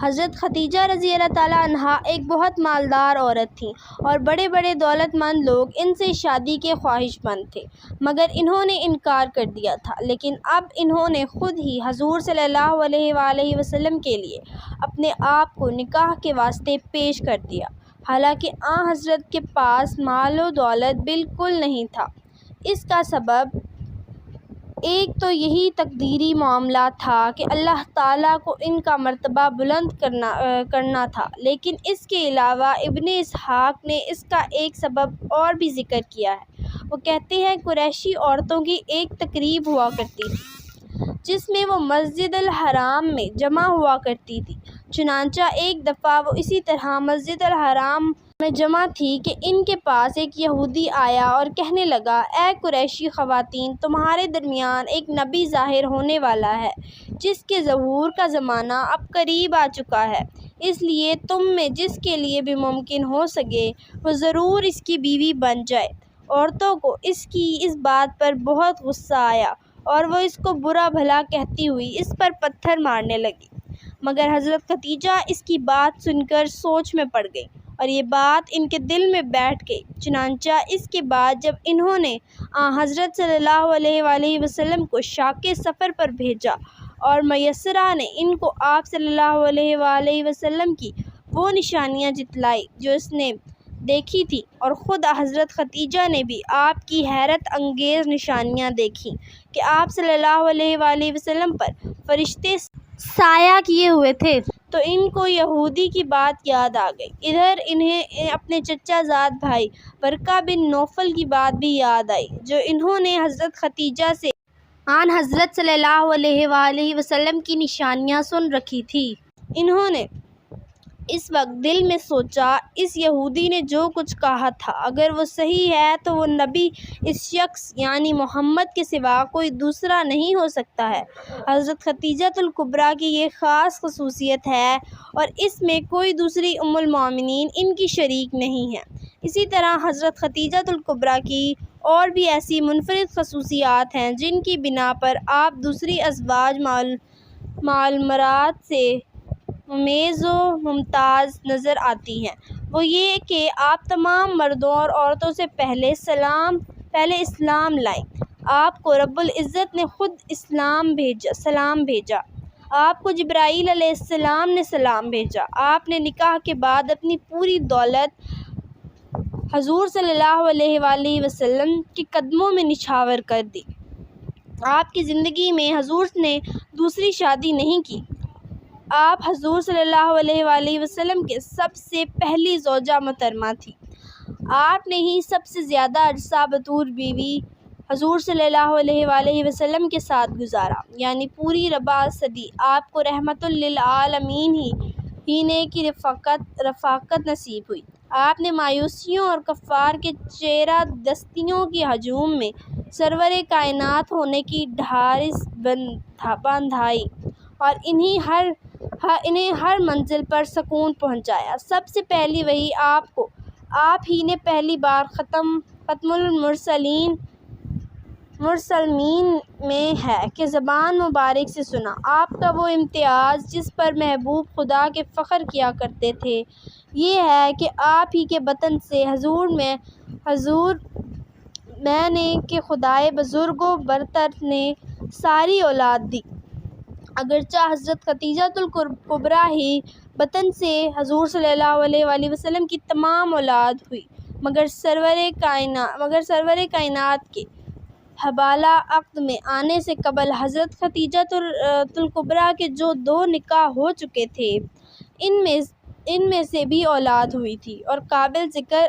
حضرت خدیجہ رضی اللہ تعالیٰ عنہا ایک بہت مالدار عورت تھیں اور بڑے بڑے دولت مند لوگ ان سے شادی کے خواہش مند تھے، مگر انہوں نے انکار کر دیا تھا۔ لیکن اب انہوں نے خود ہی حضور صلی اللہ علیہ وآلہ وسلم کے لیے اپنے آپ کو نکاح کے واسطے پیش کر دیا، حالانکہ آن حضرت کے پاس مال و دولت بالکل نہیں تھا۔ اس کا سبب ایک تو یہی تقدیری معاملہ تھا کہ اللہ تعالیٰ کو ان کا مرتبہ بلند کرنا تھا، لیکن اس کے علاوہ ابن اسحاق نے اس کا ایک سبب اور بھی ذکر کیا ہے۔ وہ کہتے ہیں قریشی عورتوں کی ایک تقریب ہوا کرتی تھی جس میں وہ مسجد الحرام میں جمع ہوا کرتی تھی۔ چنانچہ ایک دفعہ وہ اسی طرح مسجد الحرام میں جمع تھی کہ ان کے پاس ایک یہودی آیا اور کہنے لگا، اے قریشی خواتین، تمہارے درمیان ایک نبی ظاہر ہونے والا ہے جس کے ظہور کا زمانہ اب قریب آ چکا ہے، اس لیے تم میں جس کے لیے بھی ممکن ہو سکے وہ ضرور اس کی بیوی بن جائے۔ عورتوں کو اس کی اس بات پر بہت غصہ آیا اور وہ اس کو برا بھلا کہتی ہوئی اس پر پتھر مارنے لگی، مگر حضرت خدیجہ اس کی بات سن کر سوچ میں پڑ گئیں اور یہ بات ان کے دل میں بیٹھ گئی۔ چنانچہ اس کے بعد جب انہوں نے حضرت صلی اللہ علیہ وآلہ وسلم کو شاق سفر پر بھیجا اور میسرہ نے ان کو آپ صلی اللہ علیہ وآلہ وسلم کی وہ نشانیاں جتلائی جو اس نے دیکھی تھی، اور خود حضرت خدیجہ نے بھی آپ کی حیرت انگیز نشانیاں دیکھیں کہ آپ صلی اللہ علیہ وآلہ وسلم پر فرشتے سایہ کیے ہوئے تھے، تو ان کو یہودی کی بات یاد آ گئی۔ ادھر انہیں اپنے چچا زاد بھائی ورقہ بن نوفل کی بات بھی یاد آئی جو انہوں نے حضرت خدیجہ سے آن حضرت صلی اللہ علیہ وآلہ وسلم کی نشانیاں سن رکھی تھی۔ انہوں نے اس وقت دل میں سوچا، اس یہودی نے جو کچھ کہا تھا اگر وہ صحیح ہے تو وہ نبی اس شخص یعنی محمد کے سوا کوئی دوسرا نہیں ہو سکتا ہے۔ حضرت خدیجۃ الکبریٰ کی یہ خاص خصوصیت ہے اور اس میں کوئی دوسری ام المومنین ان کی شریک نہیں ہے۔ اسی طرح حضرت خدیجۃ الکبریٰ کی اور بھی ایسی منفرد خصوصیات ہیں جن کی بنا پر آپ دوسری ازواج معلومات سے ممیز و ممتاز نظر آتی ہیں۔ وہ یہ کہ آپ تمام مردوں اور عورتوں سے پہلے اسلام لائیں۔ آپ کو رب العزت نے خود سلام بھیجا۔ آپ کو جبرائیل علیہ السلام نے سلام بھیجا۔ آپ نے نکاح کے بعد اپنی پوری دولت حضور صلی اللہ علیہ وآلہ وسلم کے قدموں میں نچھاور کر دی۔ آپ کی زندگی میں حضور نے دوسری شادی نہیں کی۔ آپ حضور صلی اللہ علیہ وآلہ وسلم کے سب سے پہلی زوجہ محترمہ تھیں۔ آپ نے ہی سب سے زیادہ عرصہ بطور بیوی حضور صلی اللہ علیہ وآلہ وسلم کے ساتھ گزارا، یعنی پوری ربع صدی آپ کو رحمت للعالمین ہی نے کی رفاقت نصیب ہوئی۔ آپ نے مایوسیوں اور کفار کے چہرہ دستیوں کی ہجوم میں سرور کائنات ہونے کی ڈھارس بندھائی اور انہیں ہر منزل پر سکون پہنچایا۔ سب سے پہلی وحی آپ ہی نے پہلی بار ختم المرسلین میں ہے کہ زبان مبارک سے سنا۔ آپ کا وہ امتیاز جس پر محبوب خدا کے فخر کیا کرتے تھے یہ ہے کہ آپ ہی کے بطن سے حضور میں نے کہ خدائے بزرگ و برتر نے ساری اولاد دی۔ اگرچہ حضرت خدیجۃ الکبریٰ ہی بطن سے حضور صلی اللہ علیہ وآلہ وسلم کی تمام اولاد ہوئی، مگر سرور کائنات کے حبالہ عقد میں آنے سے قبل حضرت خدیجۃ الکبریٰ کے جو 2 نکاح ہو چکے تھے ان میں سے بھی اولاد ہوئی تھی، اور قابل ذکر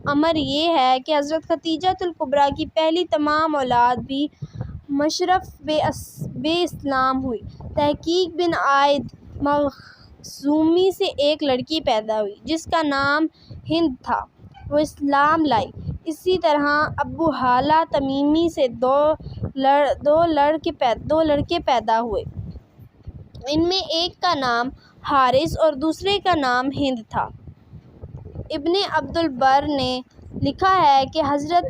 امر یہ ہے کہ حضرت خدیجۃ الکبریٰ کی پہلی تمام اولاد بھی مشرف بے اسلام ہوئی۔ تحقیق بن عائد مخزومی سے ایک لڑکی پیدا ہوئی جس کا نام ہند تھا، وہ اسلام لائی۔ اسی طرح ابو ہالہ تمیمی سے دو لڑکے پیدا ہوئے، ان میں ایک کا نام حارث اور دوسرے کا نام ہند تھا۔ ابن عبد البر نے لکھا ہے کہ حضرت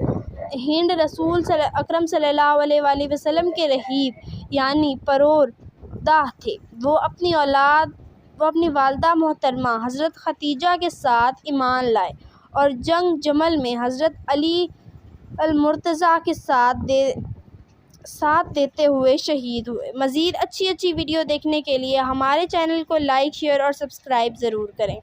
ہند رسول اکرم صلی اللہ علیہ وآلہ وسلم کے رحیب یعنی پرور داہ تھے۔ وہ اپنی اولاد وہ اپنی والدہ محترمہ حضرت خدیجہ کے ساتھ ایمان لائے اور جنگ جمل میں حضرت علی المرتضیٰ کے ساتھ دیتے ہوئے شہید ہوئے۔ مزید اچھی ویڈیو دیکھنے کے لیے ہمارے چینل کو لائک، شیئر اور سبسکرائب ضرور کریں۔